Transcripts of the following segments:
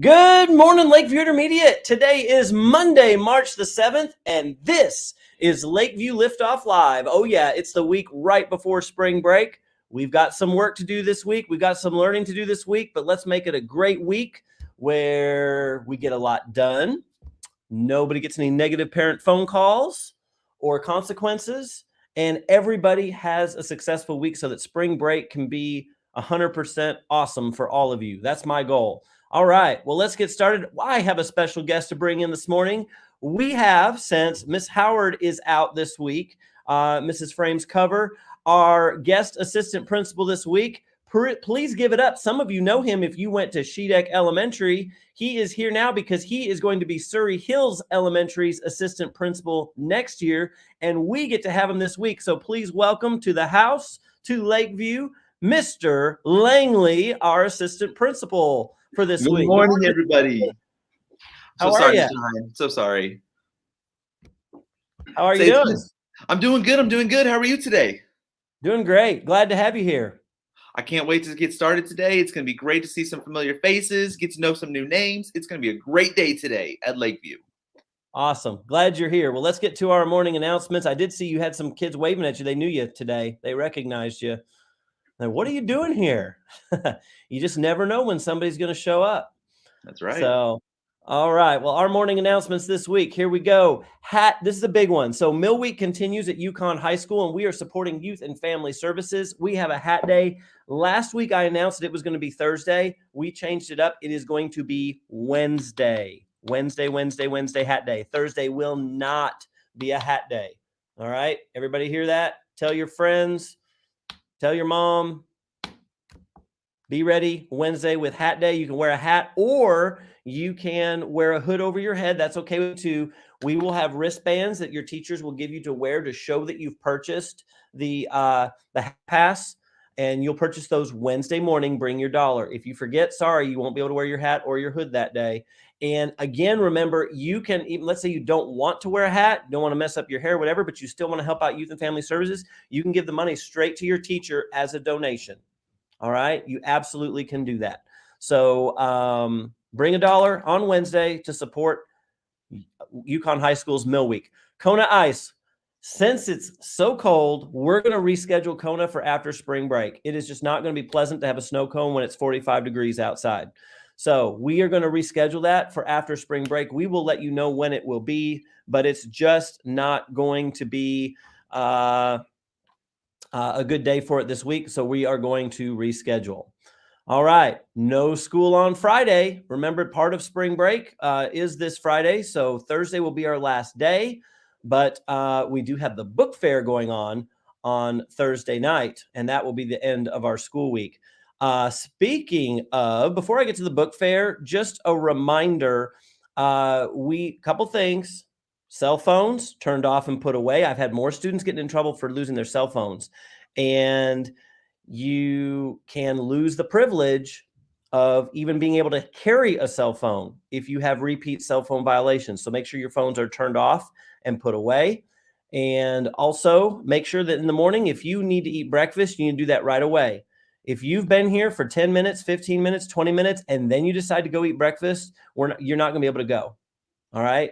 Good morning, Lakeview Intermediate. Today is Monday, March the 7th, and this is Lakeview Liftoff Live. Oh yeah, it's the week right before spring break. We've got some work to do this week. We've got some learning to do this week, but let's make it a great week where we get a lot done. Nobody gets any negative parent phone calls or consequences, and everybody has a successful week so that spring break can be 100% awesome for all of you. That's my goal. All right, well, let's get started. I have a special guest to bring in this morning. We have, since Miss Howard is out this week, Mrs. Frame's cover, our guest assistant principal this week. Please give it up. Some of you know him if you went to Shedeck Elementary. He is here now because he is going to be Surrey Hills Elementary's assistant principal next year, and we get to have him this week. So please welcome to the house, to Lakeview, Mr. Langley, our assistant principal for this week. Good morning, everybody. How are you? So sorry. How are you doing? I'm doing good. I'm doing good. How are you today? Doing great. Glad to have you here. I can't wait to get started today. It's going to be great to see some familiar faces, get to know some new names. It's going to be a great day today at Lakeview. Awesome. Glad you're here. Well, let's get to our morning announcements. I did see you had some kids waving at you. They knew you today. They recognized you. Now, what are you doing here? You just never know when somebody's going to show up. That's right. So, all right. Well, our morning announcements this week. Here we go. This is a big one. So Mill Week continues at Yukon High School, and we are supporting youth and family services. We have a hat day. Last week, I announced that it was going to be Thursday. We changed it up. It is going to be Wednesday. Wednesday hat day. Thursday will not be a hat day. All right. Everybody hear that? Tell your friends. Tell your mom. Be ready Wednesday with hat day. You can wear a hat or you can wear a hood over your head. That's okay too. We will have wristbands that your teachers will give you to wear to show that you've purchased the pass, and you'll purchase those Wednesday morning. Bring your dollar. If you forget, sorry, you won't be able to wear your hat or your hood that day. And again, remember, you can even, let's say you don't want to wear a hat, don't want to mess up your hair, whatever, but you still want to help out youth and family services. You can give the money straight to your teacher as a donation. All right. You absolutely can do that. So bring a dollar on Wednesday to support Yukon High School's Mill Week. Kona Ice. Since it's so cold, we're going to reschedule Kona for after spring break. It is just not going to be pleasant to have a snow cone when it's 45 degrees outside. So we are going to reschedule that for after spring break. We will let you know when it will be, but it's just not going to be a good day for it this week. So we are going to reschedule. All right. No school on Friday. Remember, part of spring break is this Friday. So Thursday will be our last day, but we do have the book fair going on Thursday night, and that will be the end of our school week. Speaking of, before I get to the book fair, just a reminder, couple things. Cell phones turned off and put away. I've had more students getting in trouble for losing their cell phones, and you can lose the privilege of even being able to carry a cell phone if you have repeat cell phone violations. So make sure your phones are turned off and put away. And also make sure that in the morning, if you need to eat breakfast, you need to do that right away. If you've been here for 10 minutes, 15 minutes, 20 minutes, and then you decide to go eat breakfast, you're not going to be able to go. All right.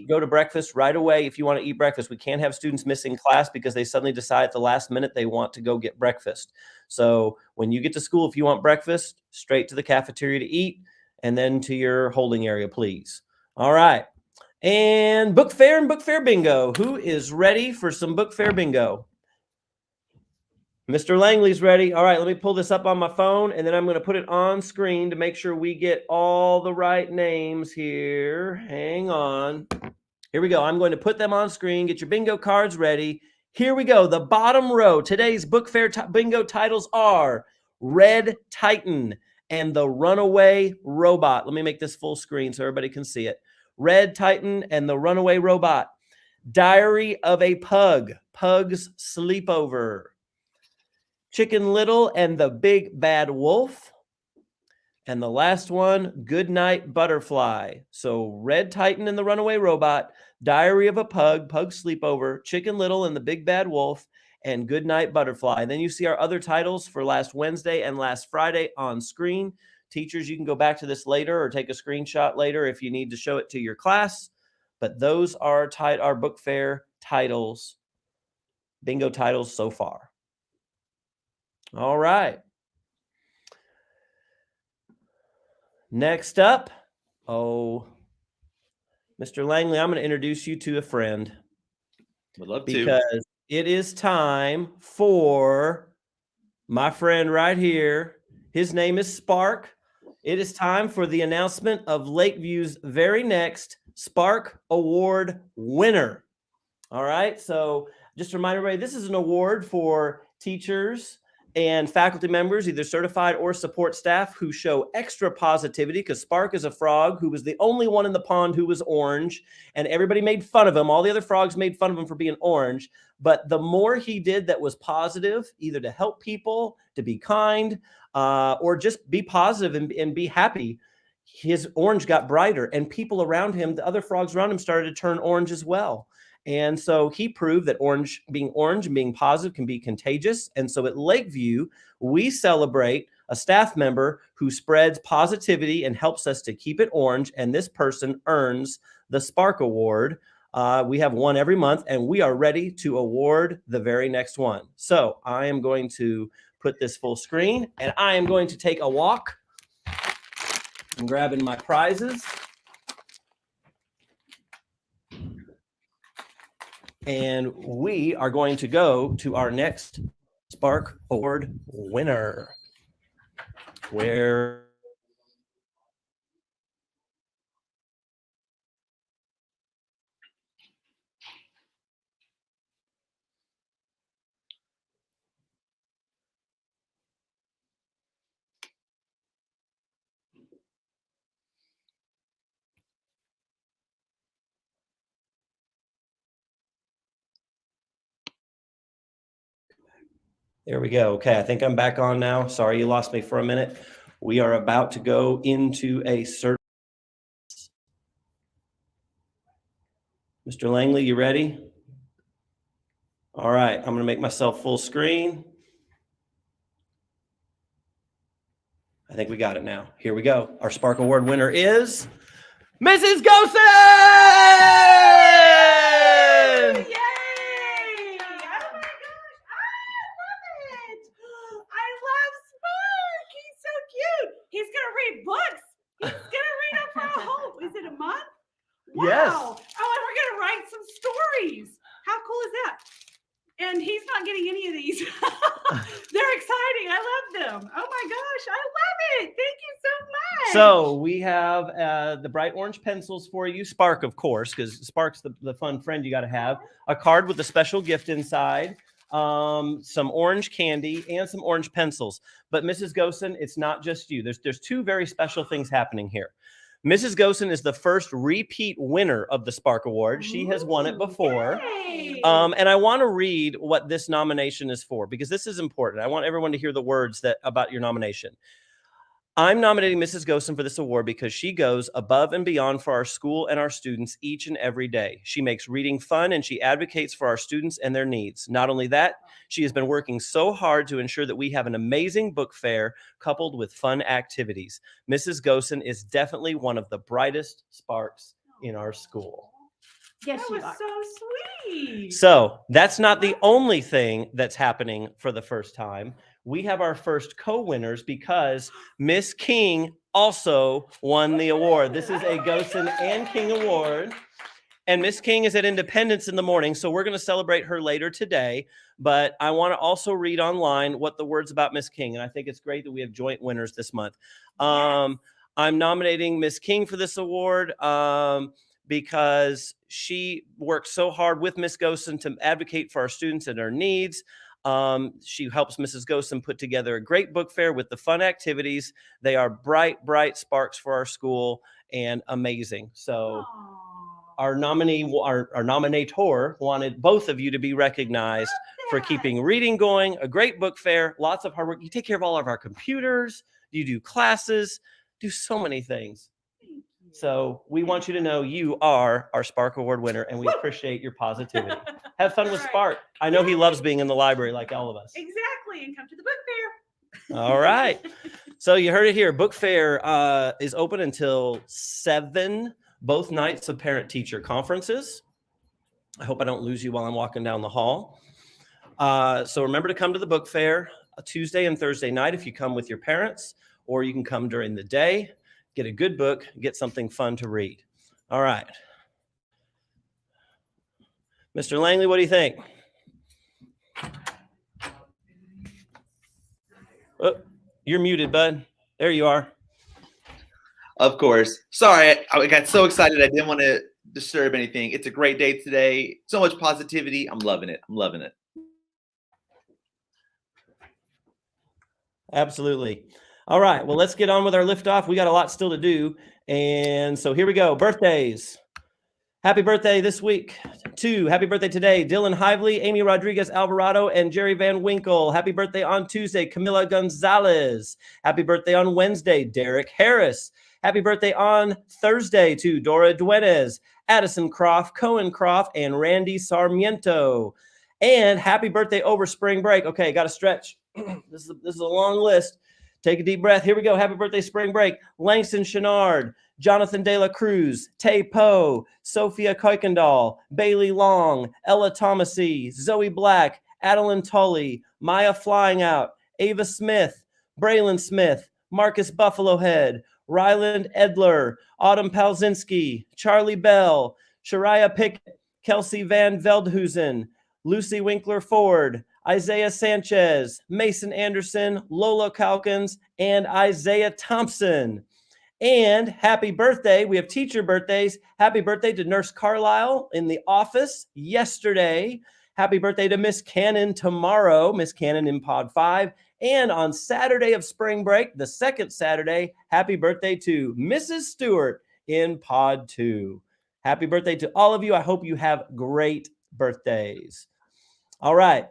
Go to breakfast right away if you want to eat breakfast. We can't have students missing class because they suddenly decide at the last minute they want to go get breakfast. So when you get to school, if you want breakfast, straight to the cafeteria to eat, and then to your holding area, please. All right. And book fair and book fair bingo. Who is ready for some book fair bingo? Mr. Langley's ready. All right, let me pull this up on my phone, and then I'm going to put it on screen to make sure we get all the right names here. Hang on. Here we go. I'm going to put them on screen. Get your bingo cards ready. Here we go. The bottom row. Today's book fair bingo titles are Red Titan and the Runaway Robot. Let me make this full screen so everybody can see it. Red Titan and the Runaway Robot. Diary of a Pug. Pug's Sleepover. Chicken Little and the Big Bad Wolf. And the last one, Goodnight Butterfly. So Red Titan and the Runaway Robot, Diary of a Pug, Pug's Sleepover, Chicken Little and the Big Bad Wolf, and Goodnight Butterfly. And then you see our other titles for last Wednesday and last Friday on screen Teachers, you can go back to this later or take a screenshot later if you need to show it to your class. But those are our book fair titles, bingo titles so far. All right. Next up, Mr. Langley, I'm going to introduce you to a friend. Would love to. Because it is time for my friend right here. His name is Spark. It is time for the announcement of Lakeview's very next Spark Award winner. All right. So just to remind everybody, this is an award for teachers and faculty members, either certified or support staff, who show extra positivity, because Spark is a frog who was the only one in the pond who was orange, and everybody made fun of him. All the other frogs made fun of him for being orange. But the more he did that was positive, either to help people, to be kind, or just be positive and be happy, his orange got brighter, and people around him, the other frogs around him, started to turn orange as well. And so he proved that being orange and being positive can be contagious. And so at Lakeview, we celebrate a staff member who spreads positivity and helps us to keep it orange. And this person earns the Spark Award. We have one every month, and we are ready to award the very next one. So I am going to put this full screen, and I am going to take a walk. I'm grabbing my prizes. And we are going to go to our next Spark Award winner. Where There we go. Okay, I think I'm back on now. Sorry you lost me for a minute. We are about to go into a search. Mr. Langley, you ready? All right, I'm going to make myself full screen. I think we got it now. Here we go. Our Spark Award winner is Mrs. Gosen! He's gonna read books. He's gonna read them for a whole, is it a month? Wow. Yes. Oh, and we're gonna write some stories. How cool is that? And he's not getting any of these. They're exciting. I love them. Oh my gosh, I love it. Thank you so much. So we have the bright orange pencils for you. Spark, of course, because Spark's the fun friend you got to have. A card with a special gift inside. Some orange candy and some orange pencils. But Mrs. Gosen, it's not just you. There's two very special things happening here. Mrs. Gosen is the first repeat winner of the Spark Award. She has won it before. And I want to read what this nomination is for, because this is important. I want everyone to hear the words about your nomination. I'm nominating Mrs. Gosen for this award because she goes above and beyond for our school and our students each and every day. She makes reading fun, and she advocates for our students and their needs. Not only that, she has been working so hard to ensure that we have an amazing book fair coupled with fun activities. Mrs. Gosen is definitely one of the brightest sparks in our school. Yes, that was so sweet. So that's not the only thing that's happening for the first time. We have our first co-winners because Miss King also won the award. This is a Gosen and King award. And Miss King is at Independence in the morning, so we're going to celebrate her later today. But I want to also read online what the words about Miss King, and I think it's great that we have joint winners this month. I'm nominating Miss King for this award because she works so hard with Miss Gosen to advocate for our students and their needs. She helps Mrs. Gosen put together a great book fair with the fun activities. They are bright, bright sparks for our school and amazing. So our nominator wanted both of you to be recognized for keeping reading going, a great book fair, lots of hard work. You take care of all of our computers, you do classes, do so many things. So we want you to know you are our Spark Award winner, and we appreciate your positivity. Have fun with Spark. I know he loves being in the library like all of us. Exactly, and come to the book fair. All right. So you heard it here. Book fair is open until 7, both nights of parent-teacher conferences. I hope I don't lose you while I'm walking down the hall. So remember to come to the book fair Tuesday and Thursday night if you come with your parents, or you can come during the day, get a good book, get something fun to read. All right. Mr. Langley, what do you think? Oh, you're muted, bud. There you are. Of course. Sorry, I got so excited. I didn't want to disturb anything. It's a great day today. So much positivity. I'm loving it. I'm loving it. Absolutely. All right. Well, let's get on with our liftoff. We got a lot still to do. And so here we go. Birthdays. Happy birthday this week to happy birthday today, Dylan Hively, Amy Rodriguez Alvarado, and Jerry Van Winkle. Happy birthday on Tuesday, Camila Gonzalez. Happy birthday on Wednesday, Derek Harris. Happy birthday on Thursday to Dora Duenes, Addison Croft, Cohen Croft, and Randy Sarmiento. And happy birthday over spring break. Okay, got to stretch. This is a long list. Take a deep breath. Here we go. Happy birthday, spring break. Langston Chenard, Jonathan De La Cruz, Tay Poe, Sophia Kuykendall, Bailey Long, Ella Thomasy, Zoe Black, Adeline Tully, Maya Flying Out, Ava Smith, Braylon Smith, Marcus Buffalo Head, Ryland Edler, Autumn Palzinski, Charlie Bell, Shariah Pickett, Kelsey Van Veldhuizen, Lucy Winkler Ford, Isaiah Sanchez, Mason Anderson, Lola Calkins, and Isaiah Thompson. And happy birthday. We have teacher birthdays. Happy birthday to Nurse Carlisle in the office yesterday. Happy birthday to Miss Cannon tomorrow, Miss Cannon in Pod 5. And on Saturday of spring break, the second Saturday, happy birthday to Mrs. Stewart in Pod 2. Happy birthday to all of you. I hope you have great birthdays. All right.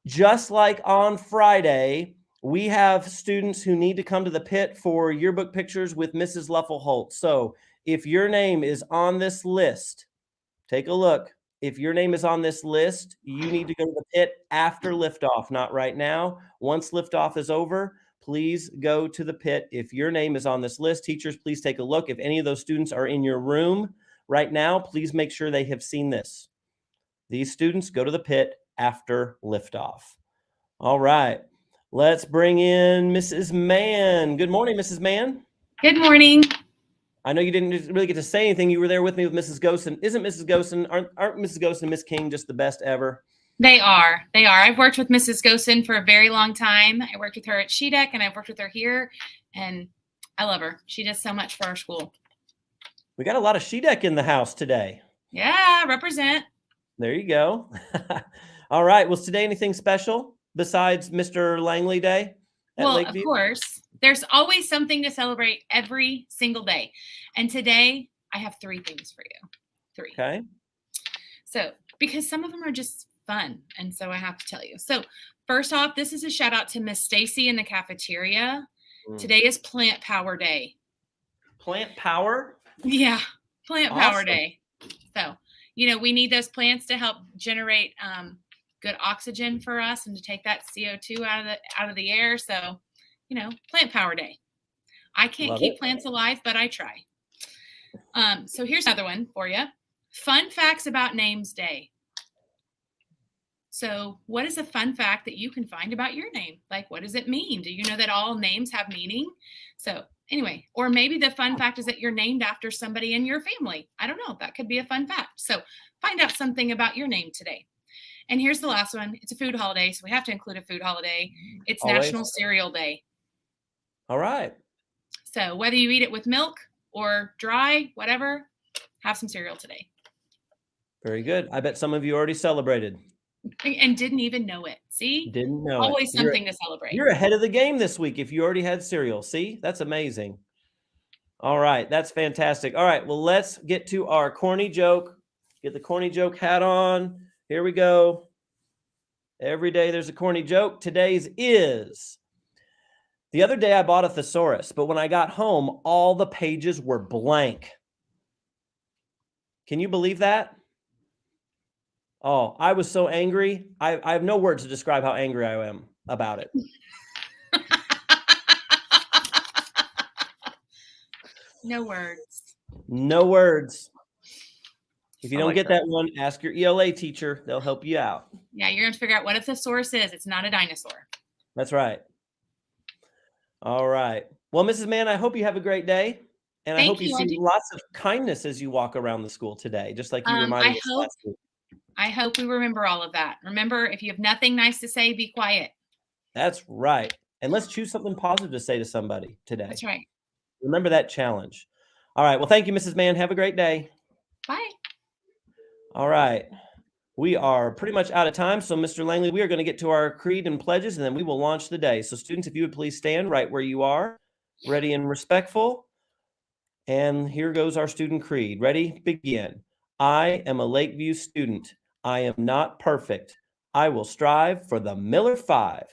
Just like on Friday, we have students who need to come to the pit for yearbook pictures with Mrs. Luffel-Holt. So if your name is on this list, take a look. If your name is on this list, you need to go to the pit after liftoff, not right now. Once liftoff is over, please go to the pit. If your name is on this list, teachers, please take a look. If any of those students are in your room right now, please make sure they have seen this. These students go to the pit after liftoff. All right. Let's bring in Mrs. Mann. Good morning, Mrs. Mann. Good morning. I know you didn't really get to say anything. You were there with me with Mrs. Gosen. Isn't Mrs. Gosen, aren't Mrs. Gosen and Miss King just the best ever? They are. I've worked with Mrs. Gosen for a very long time. I worked with her at SheDeck, and I've worked with her here, and I love her. She does so much for our school. We got a lot of SheDeck in the house today. Yeah, represent. There you go. All right. Was today anything special besides Mr. Langley Day at Well, Lakeview? of course. There's always something to celebrate every single day. And today, I have 3 things for you. 3. Okay. So, because some of them are just fun, and so I have to tell you. So, first off, this is a shout out to Miss Stacy in the cafeteria. Today is Plant Power Day. Plant power? Yeah, Plant Awesome. Power Day. So, we need those plants to help generate good oxygen for us and to take that CO2 out of the air. So, Plant Power Day. I can't Love keep it. plants alive, but I try. So here's another one for you. Fun facts about Names Day. So what is a fun fact that you can find about your name? Like, what does it mean? Do you know that all names have meaning? So anyway, or maybe the fun fact is that you're named after somebody in your family. I don't know. That could be a fun fact. So find out something about your name today. And here's the last one. It's a food holiday, so we have to include a food holiday. It's Always. National Cereal Day. All right. So whether you eat it with milk or dry, whatever, have some cereal today. Very good. I bet some of you already celebrated. And didn't even know it. See? Didn't know Always it. something to celebrate. You're ahead of the game this week if you already had cereal. See? That's amazing. All right. That's fantastic. All right. Well, let's get to our corny joke. Get the corny joke hat on. Here we go. Every day there's a corny joke. Today's is, the other day I bought a thesaurus, but when I got home, all the pages were blank. Can you believe that? Oh, I was so angry. I have no words to describe how angry I am about it. No words. No words. If you I don't like get that. that one, ask your ELA teacher. They'll help you out. Yeah, you're going to figure out what if the source is. It's not a dinosaur. That's right. All right. Well, Mrs. Mann, I hope you have a great day. And I Thank hope you you. I see do. lots of kindness as you walk around the school today, just like you reminded us last week. I hope we remember all of that. Remember, if you have nothing nice to say, be quiet. That's right. And let's choose something positive to say to somebody today. That's right. Remember that challenge. All right. Well, thank you, Mrs. Mann. Have a great day. Bye. All right. We are pretty much out of time. So, Mr. Langley, we are going to get to our creed and pledges, and then we will launch the day. So, students, if you would please stand right where you are, ready and respectful. And here goes our student creed. Ready? Begin. I am a Lakeview student. I am not perfect. I will strive for the Miller 5.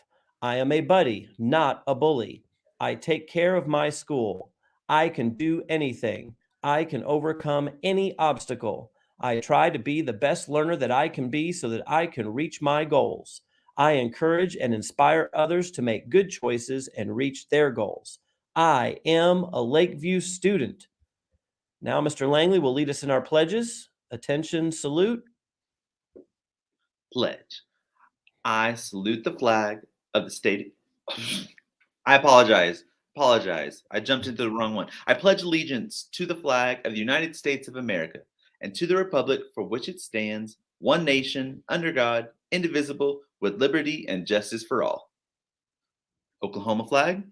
I am a buddy, not a bully. I take care of my school. I can do anything. I can overcome any obstacle. I try to be the best learner that I can be so that I can reach my goals. I encourage and inspire others to make good choices and reach their goals. I am a Lakeview student. Now, Mr. Langley will lead us in our pledges. Attention, salute. Pledge. I salute the flag of the state. I apologize. I jumped into the wrong one. I pledge allegiance to the flag of the United States of America and to the republic for which it stands, one nation, under God, indivisible, with liberty and justice for all. Oklahoma flag.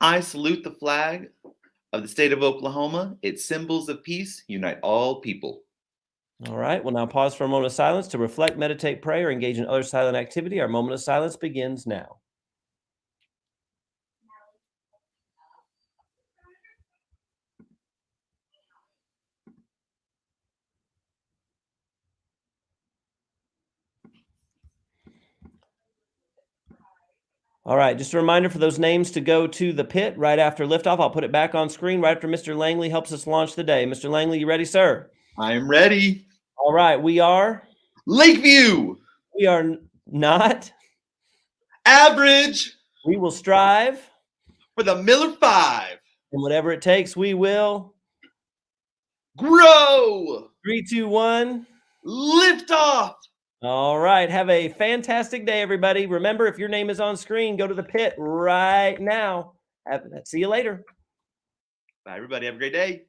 I salute the flag of the state of Oklahoma. Its symbols of peace unite all people. All right, we'll now pause for a moment of silence to reflect, meditate, pray, or engage in other silent activity. Our moment of silence begins now. All right, just a reminder for those names to go to the pit right after liftoff. I'll put it back on screen right after Mr. Langley helps us launch the day. Mr. Langley, you ready, sir? I'm ready. All right, we are Lakeview. not. Average. We will strive. For the Miller 5. And whatever it takes, we will. Grow. 3, 2, 1. Liftoff. All right. Have a fantastic day, everybody. Remember, if your name is on screen, go to the pit right now. See you later. Bye, everybody. Have a great day.